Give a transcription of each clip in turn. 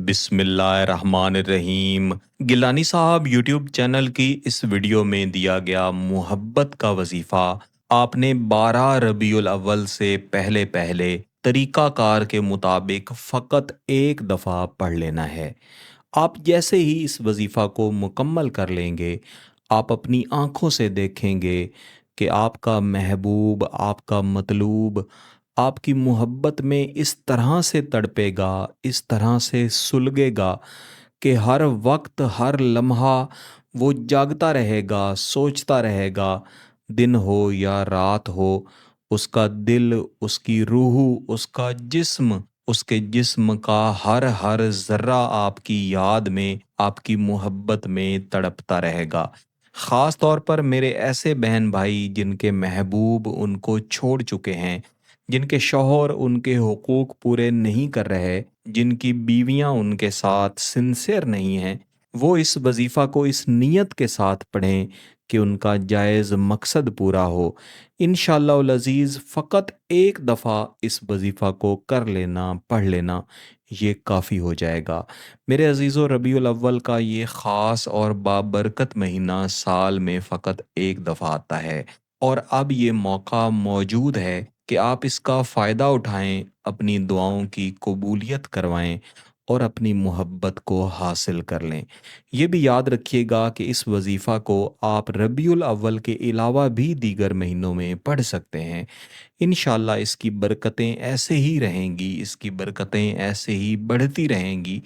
बिस्मिल्लाहिर्रहमानिर्रहीम। गिलानी साहब, YouTube channel की इस वीडियो में दिया गया मुहब्बत का वजीफ़ा आपने 12 रबीउल अव्वल से पहले पहले तरीक़ाकार के मुताबिक फ़कत एक दफ़ा पढ़ लेना है। आप जैसे ही इस वजीफ़ा को मुकम्मल कर लेंगे, आप अपनी आँखों से देखेंगे कि आपका महबूब, आपका मतलूब, आपकी मोहब्बत में इस तरह से तड़पेगा, इस तरह से सुलगेगा कि हर वक्त, हर लम्हा वो जागता रहेगा, सोचता रहेगा, दिन हो या रात हो, उसका दिल, उसकी रूह, उसका जिस्म, उसके जिस्म का हर हर ज़र्रा आपकी याद में, आपकी मोहब्बत में तड़पता रहेगा। ख़ास तौर पर मेरे ऐसे बहन भाई जिनके महबूब उनको छोड़ चुके हैं, जिनके शौहर उनके हुकूक पूरे नहीं कर रहे, जिनकी बीवियां उनके साथ सिंसियर नहीं हैं, वो इस वजीफ़ा को इस नीयत के साथ पढ़ें कि उनका जायज़ मकसद पूरा हो। इंशाअल्लाह अज़ीज़ फ़कत एक दफ़ा इस वजीफ़ा को कर लेना, पढ़ लेना, ये काफ़ी हो जाएगा। मेरे अज़ीज़ों, रबीउल अव्वल का ये ख़ास और बाबरकत महीना साल में फ़कत एक दफ़ा आता है, और अब ये मौका मौजूद है कि आप इसका फ़ायदा उठाएं, अपनी दुआओं की कबूलियत करवाएं और अपनी मोहब्बत को हासिल कर लें। ये भी याद रखिएगा कि इस वजीफ़ा को आप रबीउल अव्वल के अलावा भी दीगर महीनों में पढ़ सकते हैं। इंशाअल्लाह इसकी बरकतें ऐसे ही रहेंगी, इसकी बरकतें ऐसे ही बढ़ती रहेंगी,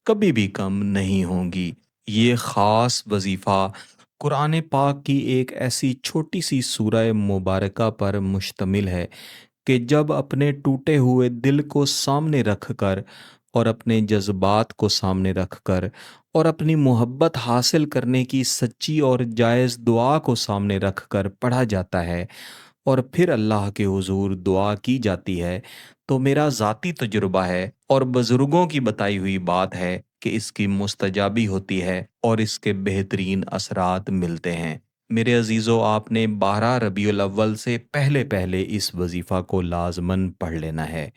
कभी भी कम नहीं होंगी। ये ख़ास वजीफ़ा कुरान पाक की एक ऐसी छोटी सी सूरह मुबारका पर मुश्तमिल है कि जब अपने टूटे हुए दिल को सामने रख कर और अपने जज्बात को सामने रख कर और अपनी मोहब्बत हासिल करने की सच्ची और जायज़ दुआ को सामने रख कर पढ़ा जाता है और फिर अल्लाह के हुजूर दुआ की जाती है, तो मेरा ज़ाती तजुर्बा है और बुज़ुर्गों की बताई हुई बात है कि इसकी मुस्तजाबी होती है और इसके बेहतरीन असरात मिलते हैं। मेरे अजीज़ों, आपने 12 रबीउल अव्वल से पहले पहले इस वजीफ़ा को लाजमन पढ़ लेना है।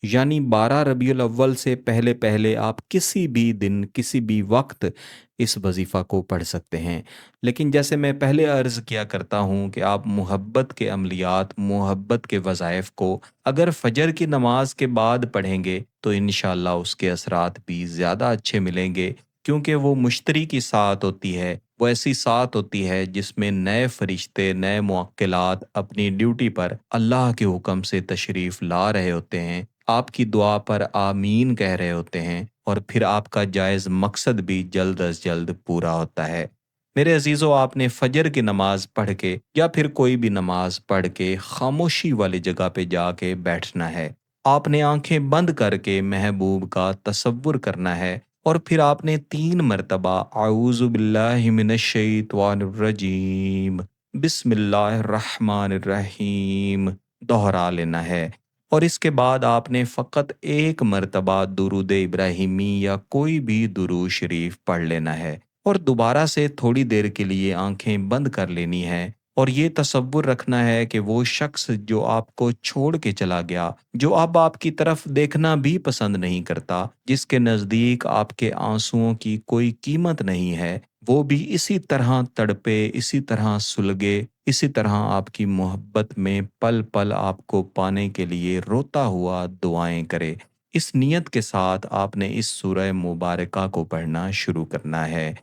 यानी 12 रबीउल अव्वल से पहले पहले आप किसी भी दिन, किसी भी वक्त इस वजीफ़ा को पढ़ सकते हैं। लेकिन जैसे मैं पहले अर्ज़ किया करता हूँ कि आप मोहब्बत के अमलियात, मोहब्बत के वज़ाइफ को अगर फ़जर की नमाज के बाद पढ़ेंगे तो इंशाअल्लाह उसके असरात भी ज़्यादा अच्छे मिलेंगे, क्योंकि वो मुश्तरी की सात होती है, वो ऐसी सात होती है जिसमें नए फरिश्ते, नए मुवक्किलात अपनी ड्यूटी पर अल्लाह के हुक्म से तशरीफ़ ला रहे होते हैं, आपकी दुआ पर आमीन कह रहे होते हैं, और फिर आपका जायज़ मकसद भी जल्द अज जल्द पूरा होता है। मेरे अजीज़ों, आपने फ़जर की नमाज पढ़ के या फिर कोई भी नमाज पढ़ के खामोशी वाली जगह पे जाके बैठना है। आपने आंखें बंद करके महबूब का तसव्वुर करना है और फिर आपने 3 मरतबा आऊज़ु बिल्लाहि मिनश शैतानिर रजीम, बिस्मिल्लाहिर्रहमानिर रहीम दोहरा लेना है। और इसके बाद आपने फ़कत एक मरतबा दुरूद इब्राहिमी या कोई भी दुरूद शरीफ पढ़ लेना है और दोबारा से थोड़ी देर के लिए आंखें बंद कर लेनी है और ये तसव्वुर रखना है कि वो शख्स जो आपको छोड़ के चला गया, जो अब आपकी तरफ देखना भी पसंद नहीं करता, जिसके नज़दीक आपके आंसुओं की कोई कीमत नहीं है, वो भी इसी तरह तड़पे, इसी तरह सुलगे, इसी तरह आपकी मोहब्बत में पल पल आपको पाने के लिए रोता हुआ दुआएं करे। इस नियत के साथ आपने इस सूरह मुबारका को पढ़ना शुरू करना है।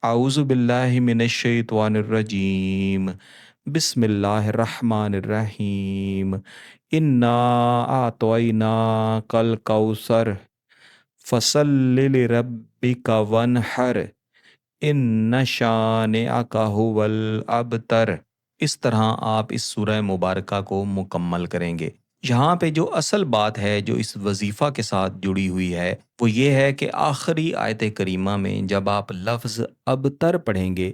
आऊज़ु बिल्लाहि मिनश शैतानिर रजीम, बिस्मिल्लाहिर्रहमानिर रहीम, इन्ना आतोइना कल कौसर फसल्लि लिरब्बिका वनहर, इन शानिअका हुवल अबतर। इस तरह आप इस सूरह मुबारका को मुकम्मल करेंगे। यहाँ पे जो असल बात है जो इस वजीफ़ा के साथ जुड़ी हुई है वो ये है कि आखिरी आयत करीमा में जब आप लफ्ज़ अबतर पढ़ेंगे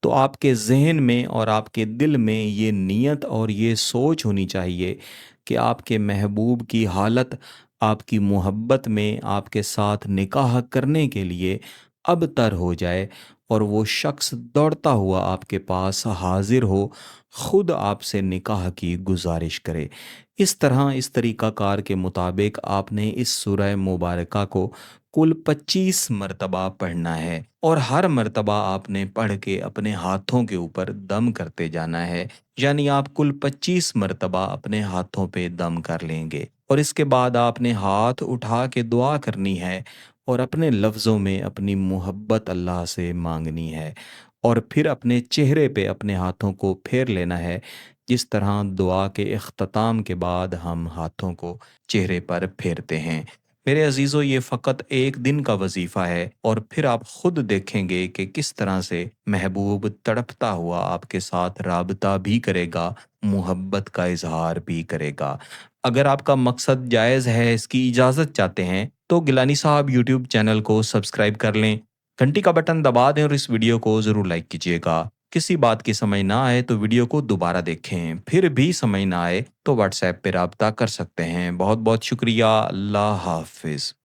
तो आपके ज़हन में और आपके दिल में ये नीयत और ये सोच होनी चाहिए कि आपके महबूब की हालत आपकी मोहब्बत में आपके साथ निकाह करने के लिए अबतर हो जाए और वो शख्स दौड़ता हुआ आपके पास हाजिर हो, खुद आपसे निकाह की गुजारिश करे। इस तरह, इस तरीक़ाकार के मुताबिक आपने इस सूरह मुबारका को कुल 25 मरतबा पढ़ना है और हर मरतबा आपने पढ़ के अपने हाथों के ऊपर दम करते जाना है। यानी आप कुल 25 मरतबा अपने हाथों पे दम कर लेंगे और इसके बाद आपने हाथ उठा के दुआ करनी है और अपने लफ्ज़ों में अपनी मोहब्बत अल्लाह से मांगनी है और फिर अपने चेहरे पे अपने हाथों को फेर लेना है, जिस तरह दुआ के इख्तिताम के बाद हम हाथों को चेहरे पर फेरते हैं। मेरे अजीज़ों, ये फ़कत एक दिन का वजीफ़ा है और फिर आप खुद देखेंगे कि किस तरह से महबूब तड़पता हुआ आपके साथ राबता भी करेगा, मोहब्बत का इजहार भी करेगा। अगर आपका मकसद जायज़ है, इसकी इजाज़त चाहते हैं, तो गिलानी साहब यूट्यूब चैनल को सब्सक्राइब कर लें, घंटी का बटन दबा दें और इस वीडियो को ज़रूर लाइक कीजिएगा। किसी बात की समझ ना आए तो वीडियो को दोबारा देखें, फिर भी समझ ना आए तो व्हाट्सएप पे राब्ता कर सकते हैं। बहुत बहुत शुक्रिया। अल्लाह हाफिज़।